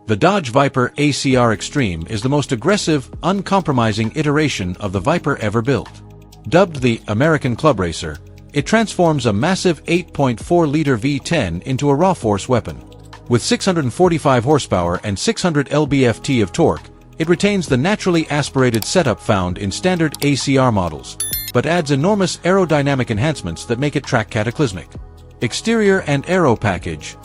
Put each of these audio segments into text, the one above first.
The Dodge Viper ACR Extreme is the most aggressive, uncompromising iteration of the Viper ever built. Dubbed the American Club Racer, it transforms a massive 8.4-liter V10 into a raw force weapon. With 645 horsepower and 600 lb-ft of torque, it retains the naturally aspirated setup found in standard ACR models, but adds enormous aerodynamic enhancements that make it track cataclysmic. Exterior and aero package.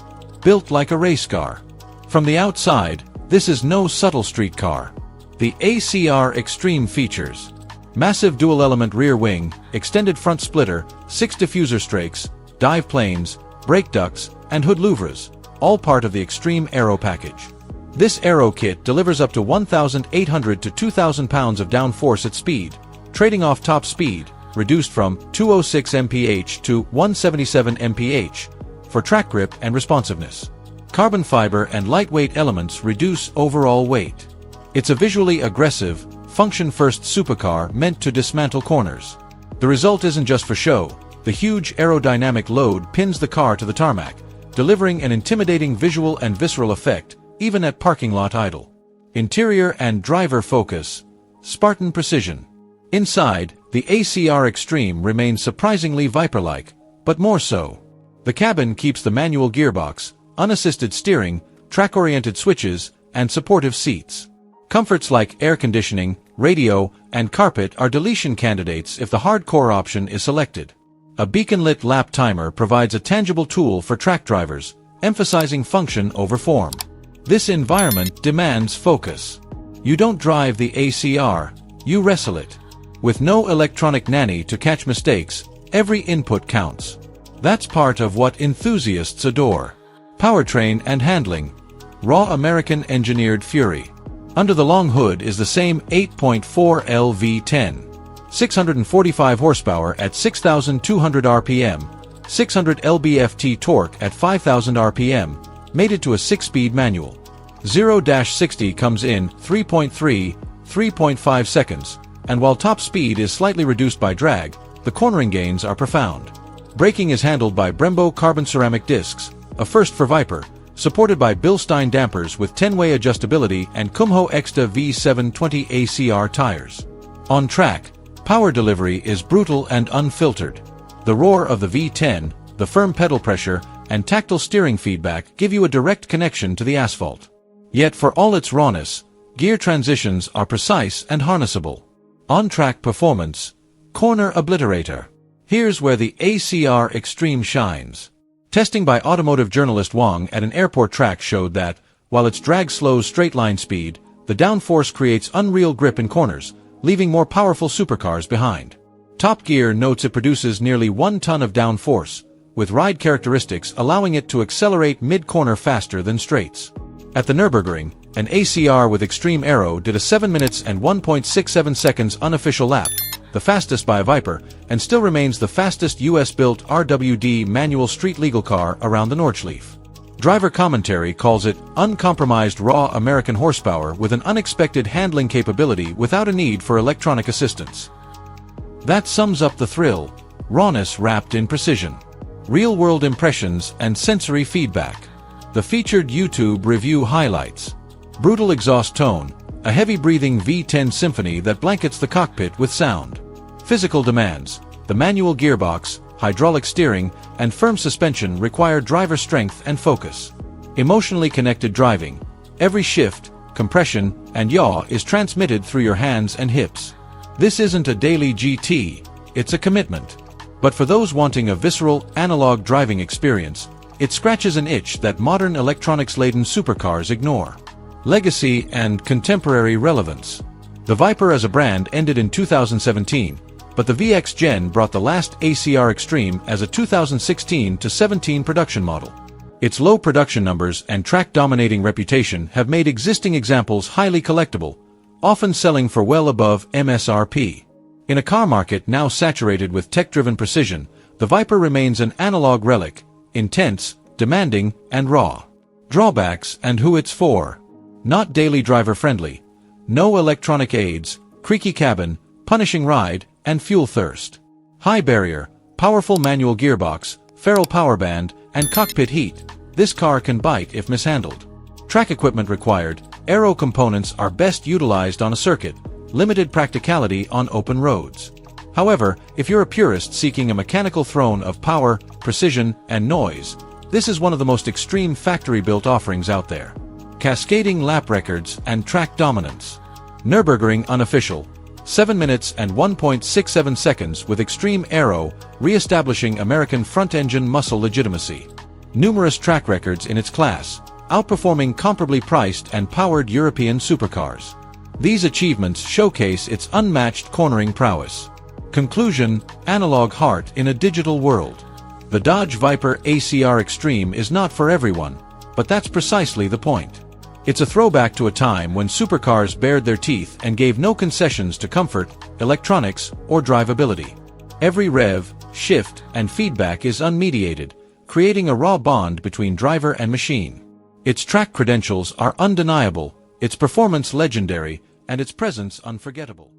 Built like a race car. From the outside, this is no subtle street car. The ACR Extreme features massive dual-element rear wing, extended front splitter, 6 diffuser strakes, dive planes, brake ducts, and hood louvres, all part of the Extreme Aero package. This aero kit delivers up to 1,800 to 2,000 pounds of downforce at speed, trading off top speed, reduced from 206 mph to 177 mph, for track grip and responsiveness. Carbon fiber and lightweight elements reduce overall weight. It's a visually aggressive, function-first supercar meant to dismantle corners. The result isn't just for show. The huge aerodynamic load pins the car to the tarmac, delivering an intimidating visual and visceral effect, even at parking lot idle. Interior and driver focus. Spartan precision. Inside, the ACR Extreme remains surprisingly Viper-like, but more so. The cabin keeps the manual gearbox, unassisted steering, track-oriented switches, and supportive seats. Comforts like air conditioning, radio, and carpet are deletion candidates if the hardcore option is selected. A beacon-lit lap timer provides a tangible tool for track drivers, emphasizing function over form. This environment demands focus. You don't drive the ACR, you wrestle it. With no electronic nanny to catch mistakes, every input counts. That's part of what enthusiasts adore. Powertrain and handling. Raw American-engineered fury. Under the long hood is the same 8.4L V10. 645 horsepower at 6,200 RPM, 600 lb-ft torque at 5,000 RPM, mated to a 6-speed manual. 0-60 comes in 3.5 seconds, and while top speed is slightly reduced by drag, the cornering gains are profound. Braking is handled by Brembo carbon ceramic discs, a first for Viper, supported by Bilstein dampers with 10-way adjustability and Kumho Exta V720 ACR tires. On track, power delivery is brutal and unfiltered. The roar of the V10, the firm pedal pressure, and tactile steering feedback give you a direct connection to the asphalt. Yet for all its rawness, gear transitions are precise and harnessable. On-track performance. Corner obliterator. Here's where the ACR Extreme shines. Testing by automotive journalist Wang at an airport track showed that, while its drag slows straight-line speed, the downforce creates unreal grip in corners, leaving more powerful supercars behind. Top Gear notes it produces nearly 1 ton of downforce, with ride characteristics allowing it to accelerate mid-corner faster than straights. At the Nürburgring, an ACR with Extreme Aero did a 7 minutes and 1.67 seconds unofficial lap, the fastest by a Viper, and still remains the fastest US-built RWD manual street-legal car around the Nordschleife. Driver commentary calls it uncompromised raw American horsepower with an unexpected handling capability without a need for electronic assistance. That sums up the thrill, rawness wrapped in precision. Real-world impressions and sensory feedback. The featured YouTube review highlights. Brutal exhaust tone, a heavy-breathing V10 symphony that blankets the cockpit with sound. Physical demands. The manual gearbox, hydraulic steering, and firm suspension require driver strength and focus. Emotionally connected driving. Every shift, compression, and yaw is transmitted through your hands and hips. This isn't a daily GT, it's a commitment. But for those wanting a visceral, analog driving experience, it scratches an itch that modern electronics-laden supercars ignore. Legacy and contemporary relevance. The Viper as a brand ended in 2017, but the VX Gen brought the last ACR Extreme as a 2016-17 production model. Its low production numbers and track-dominating reputation have made existing examples highly collectible, often selling for well above MSRP. In a car market now saturated with tech-driven precision, the Viper remains an analog relic, intense, demanding, and raw. Drawbacks and who it's for. Not daily driver-friendly. No electronic aids, creaky cabin, punishing ride, and fuel thirst. High barrier, powerful manual gearbox, ferrule power band, and cockpit heat. This car can bite if mishandled. Track equipment required. Aero components are best utilized on a circuit, limited practicality on open roads. However, if you're a purist seeking a mechanical throne of power, precision, and noise, this is one of the most extreme factory-built offerings out there. Cascading lap records and track dominance. Nürburgring unofficial. 7 minutes and 1.67 seconds with extreme aero, re-establishing American front-engine muscle legitimacy. Numerous track records in its class, outperforming comparably priced and powered European supercars. These achievements showcase its unmatched cornering prowess. Conclusion: analog heart in a digital world. The Dodge Viper ACR Extreme is not for everyone, but that's precisely the point. It's a throwback to a time when supercars bared their teeth and gave no concessions to comfort, electronics, or drivability. Every rev, shift, and feedback is unmediated, creating a raw bond between driver and machine. Its track credentials are undeniable, its performance legendary, and its presence unforgettable.